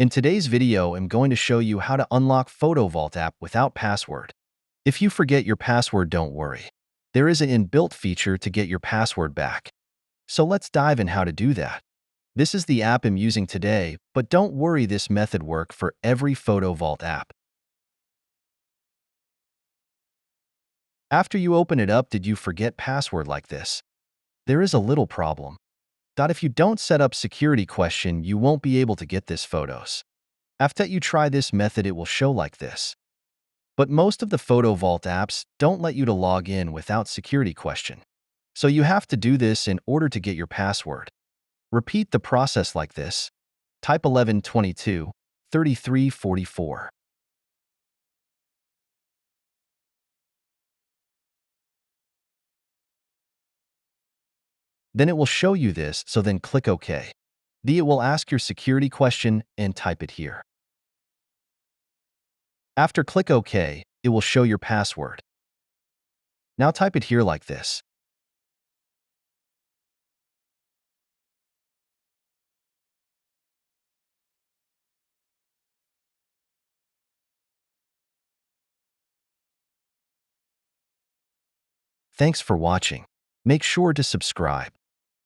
In today's video, I'm going to show you how to unlock Photo Vault app without password. If you forget your password, don't worry. There is an inbuilt feature to get your password back. So let's dive in how to do that. This is the app I'm using today, but don't worry, this method works for every Photo Vault app. After you open it up, did you forget password like this? There is a little problem. If you don't set up security question, you won't be able to get this photos. After you try this method, it will show like this. But most of the Photo Vault apps don't let you to log in without security question. So you have to do this in order to get your password. Repeat the process like this. Type 1122 3344. Then it will show you this, so then click OK. It will ask your security question and type it here. After click OK, it will show your password. Now type it here like this. Thanks for watching. Make sure to subscribe.